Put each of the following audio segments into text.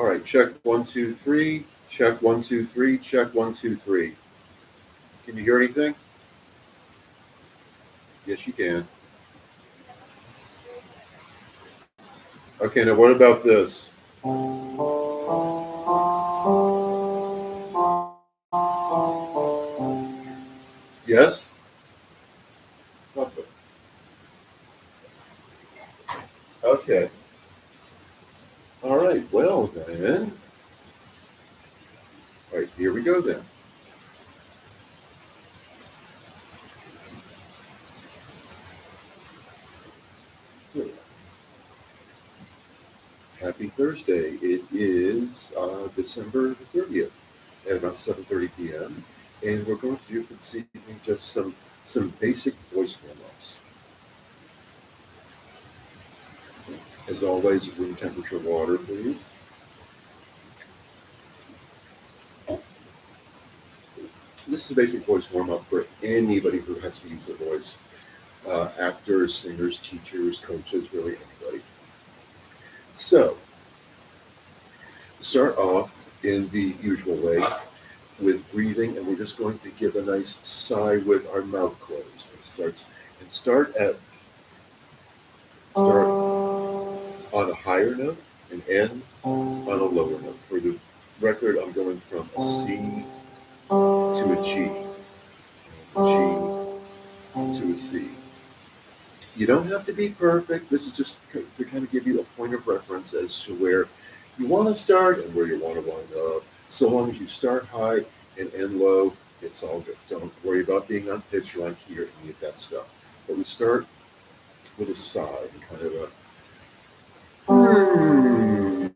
All right, check 1, 2, 3. Check 1, 2, 3. Check 1, 2, 3. Can you hear anything? Yes, you can. Okay, now what about this? Yes? Okay. Okay. All right, well then. All right, here we go then. Happy Thursday. It is December the 30th at about 7:30 p.m. And we're going to do for this evening just some basic voice warm-ups. As always, room temperature water, please. This is a basic voice warm-up for anybody who has to use a voice. Actors, singers, teachers, coaches, really anybody. So, start off in the usual way with breathing, and we're just going to give a nice sigh with our mouth closed. Start on a higher note and end on a lower note. For the record, I'm going from a C to a G, G to a C. You don't have to be perfect. This is just to kind of give you a point of reference as to where you want to start and where you want to wind up. So long as you start high and end low, it's all good. Don't worry about being on pitch or on key or any of that stuff. But we start with a sigh, kind of a and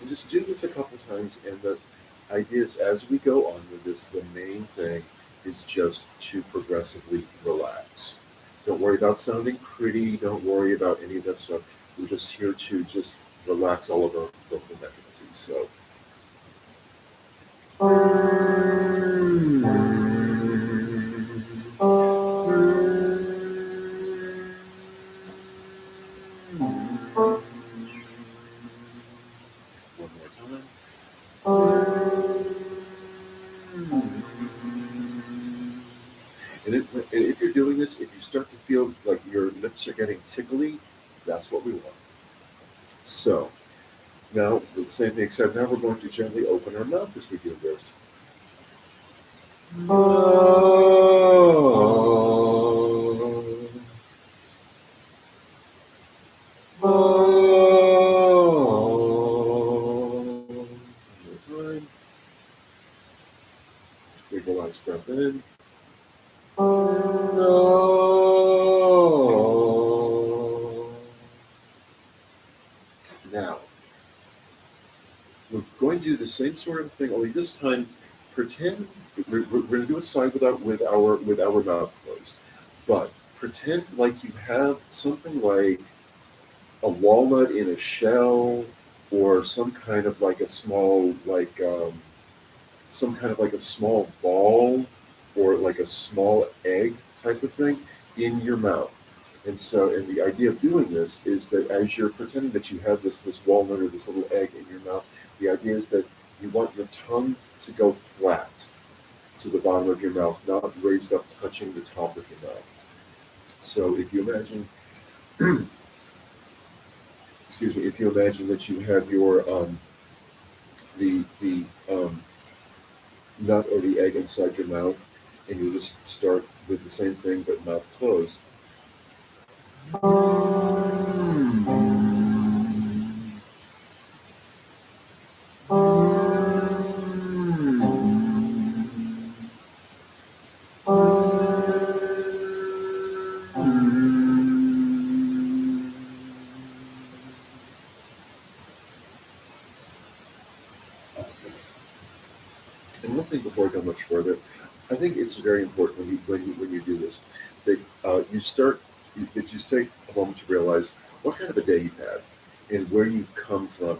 just do this a couple times, and the idea is as we go on with this, the main thing is just to progressively relax. Don't worry about sounding pretty, don't worry about any of that stuff. We're just here to just relax all of our vocal mechanisms. So one more time. And if you're doing this, if you start to feel like your lips are getting tickly, that's what we want. So now, the same thing, except now we're going to gently open our mouth as we do this. One more time. Big relaxed breath in. Now, we're going to do the same sort of thing, only this time pretend we're going to do a sigh with our mouth closed, but pretend like you have something like a walnut in a shell, or some kind of like a small some kind of like a small ball, or like a small egg type of thing in your mouth. And the idea of doing this is that as you're pretending that you have this walnut or this little egg in your mouth, the idea is that you want your tongue to go flat to the bottom of your mouth, not raised up touching the top of your mouth. So if you imagine, excuse me, if you imagine that you have your the nut or the egg inside your mouth, and you just start with the same thing but mouth closed. And one thing before I go much further, I think it's very important when you do this that that you take a moment to realize what kind of a day you've had and where you've come from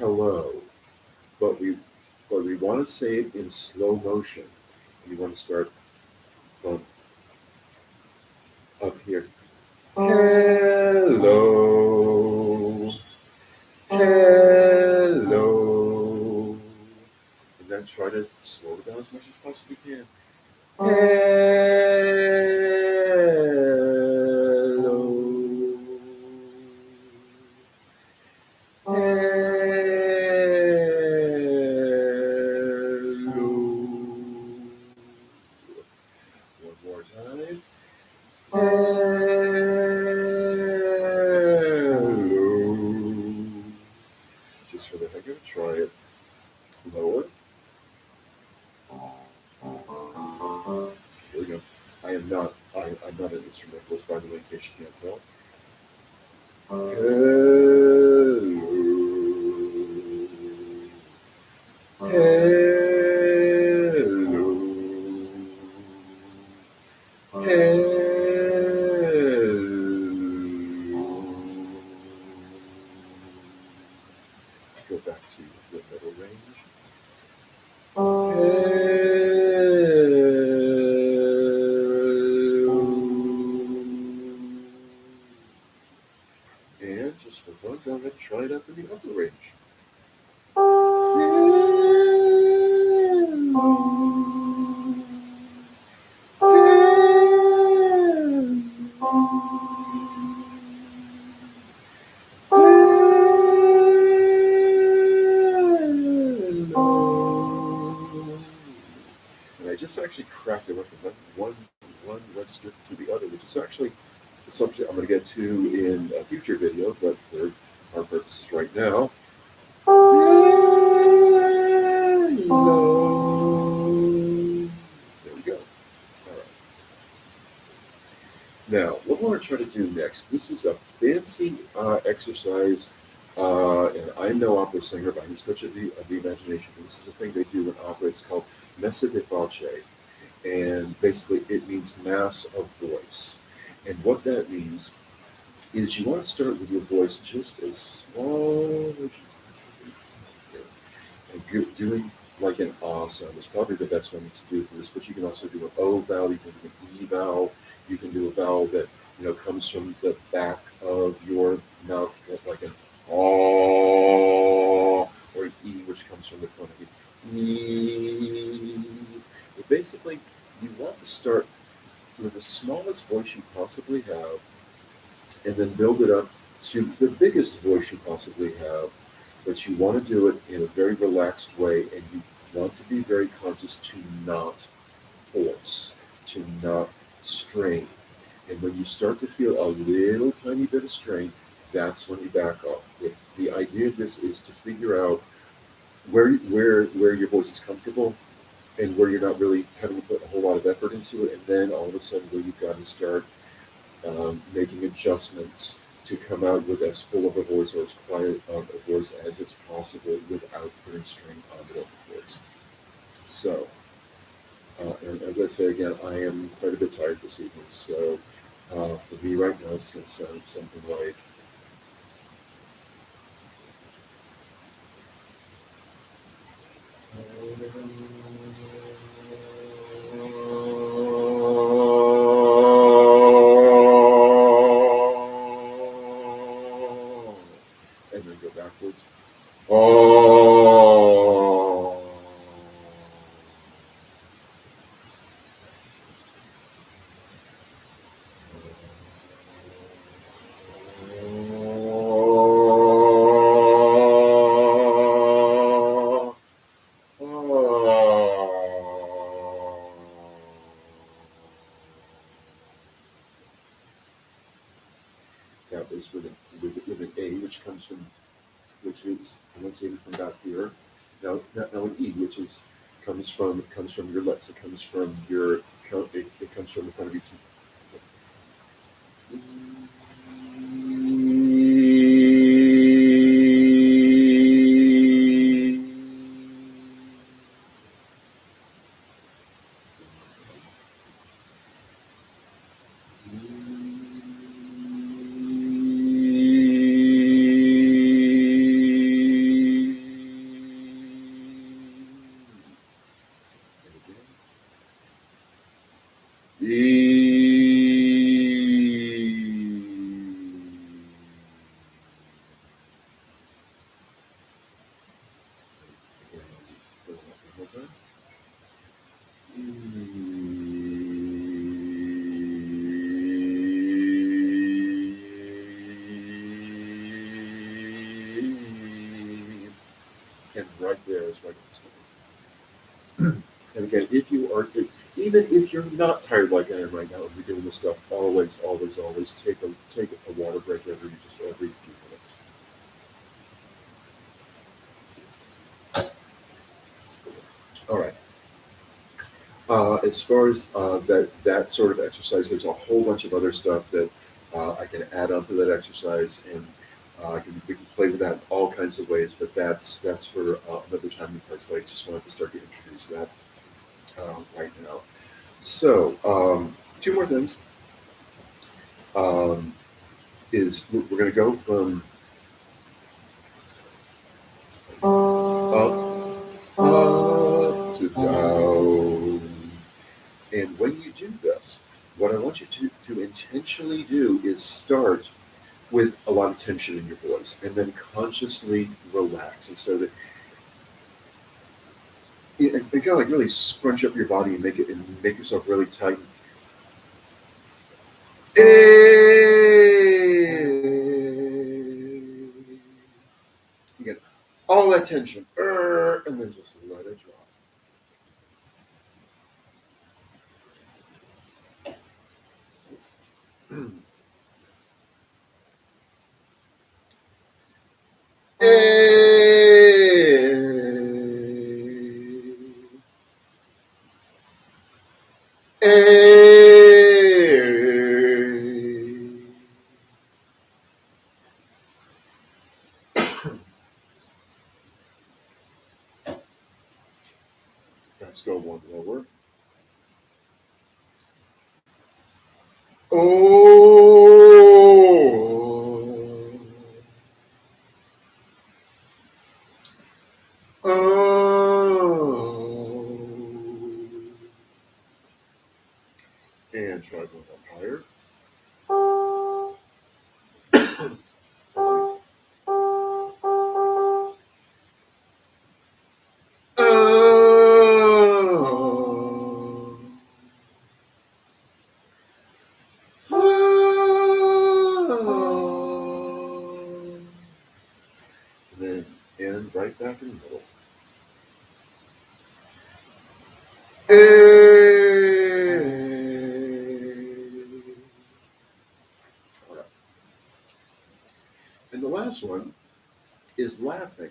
hello, but we want to say it in slow motion. We want to start from up here. Hello, hello, and then try to slow it down as much as possibly can. Hello. Hello. One more time. Hello. Just for the heck of it, try it. Lower. Here we go. I'm not an instrumentalist, by the way, in case you can't tell. Hello. Hello. Hello. Go back to the middle range. And just for fun, go ahead and try it up in the upper range. And I just actually cracked it from one register to the other, which is actually the subject I'm going to get to in a future video, but for our purposes right now. There we go. All right. Now, what I want to try to do next, this is a fancy exercise, and I'm no opera singer, but I'm just touch of the imagination. This is a thing they do in opera. It's called messa di voce, and basically it means mass of voice. And what that means is you want to start with your voice just as small as you possibly can. And doing like an ah sound is probably the best one to do for this, but you can also do an O vowel, you can do an E vowel, you can do a vowel that comes from the back of your mouth, like an ah, or an E which comes from the front of you. E. But basically, you want to start with the smallest voice you possibly have, and then build it up to the biggest voice you possibly have. But you want to do it in a very relaxed way, and you want to be very conscious to not force, to not strain. And when you start to feel a little tiny bit of strain, that's when you back off. The idea of this is to figure out where your voice is comfortable and where you're not really having to put a whole lot of effort into it, and then all of a sudden where you've got to start making adjustments to come out with as full of a voice or as quiet of a voice as it's possible without putting strain on the vocal cords. So, and as I say again, I am quite a bit tired this evening, so for me right now it's going to sound something like and then go backwards. Oh. That was with an A, which is enunciated from back here. Now an E, which comes from your lips. It comes from it comes from the front of your teeth. And right there is right. And again, if you are, even if you're not tired like I am right now, and you're doing this stuff, always, always, always take a water break every few minutes. All right. As far as that sort of exercise, there's a whole bunch of other stuff that I can add onto that exercise, and we can play with that in all kinds of ways. But that's for another time and place. But I just wanted to start to introduce that right now. So two more things. Is we're going to go from up to down. And when you do this, what I want you to intentionally do is start with a lot of tension in your voice and then consciously relaxing so that and kind of like really scrunch up your body and make yourself really tight. You get all that tension, and then just let it drop. Let's go one lower. Oh. Oh. And try going up higher. Oh. Oh. And then end right back in the middle. All right. And the last one is laughing.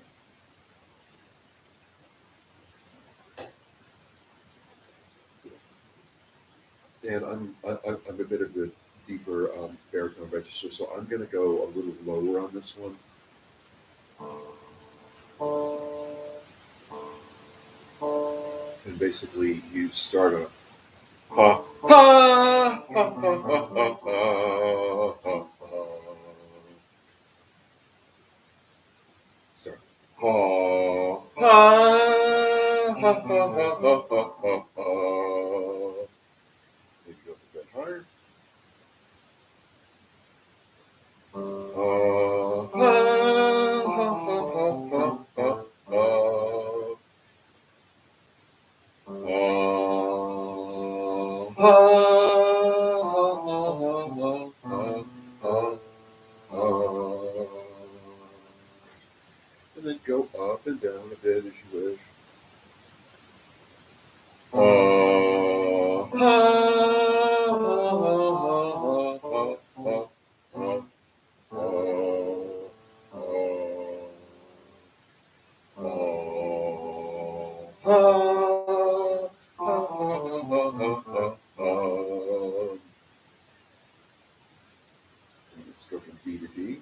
And I'm a bit of the deeper baritone register, so I'm going to go a little lower on this one. And basically, you start a ha ha ha ha ha ha ha ha. Sorry. Ha ha ha ha ha ha ha ha. Maybe go a bit higher. Ha ha ha ha ha ha ha. And then go up and down a bit as you wish. Let's go from D to D.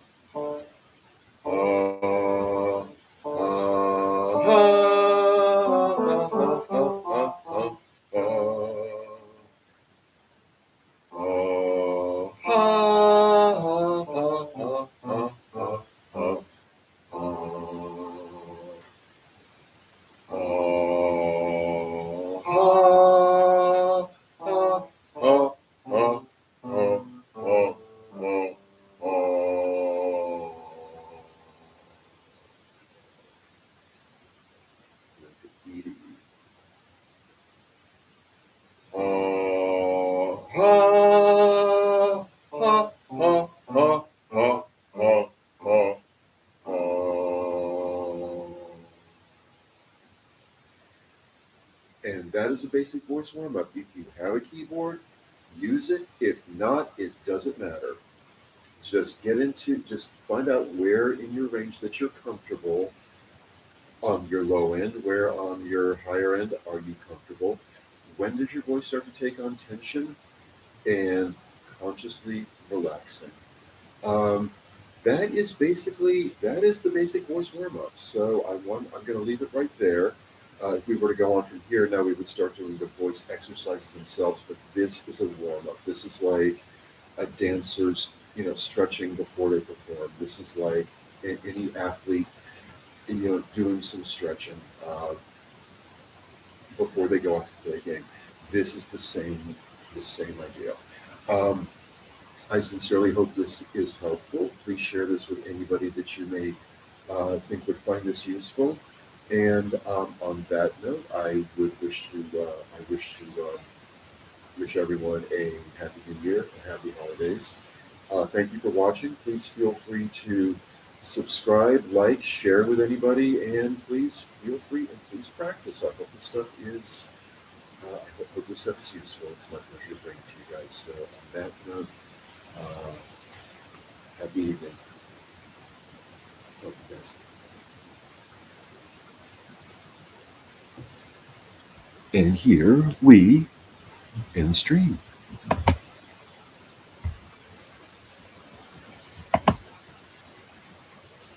ha, ha, ha, ha, ha, ha, ha, ha. And that is a basic voice warm-up. If you have a keyboard, use it. If not, it doesn't matter. Just find out where in your range that you're comfortable. On your low end, where on your higher end are you comfortable? When does your voice start to take on tension? And consciously relaxing. Um, that is the basic voice warm up. So I'm going to leave it right there. If we were to go on from here, now we would start doing the voice exercises themselves. But this is a warm up. This is like a dancer's stretching before they perform. This is like any athlete doing some stretching before they go out to play a game. This is the same idea. Um, I sincerely hope this is helpful. Please share this with anybody that you may think would find this useful. And on that note, I wish everyone a happy New Year and happy holidays. Thank you for watching. Please feel free to subscribe, like, share with anybody, and please feel free and please practice. I hope this stuff is useful. It's my pleasure to bring it to you guys. So on that note, uh, happy evening. Talk to you guys. And here we end stream.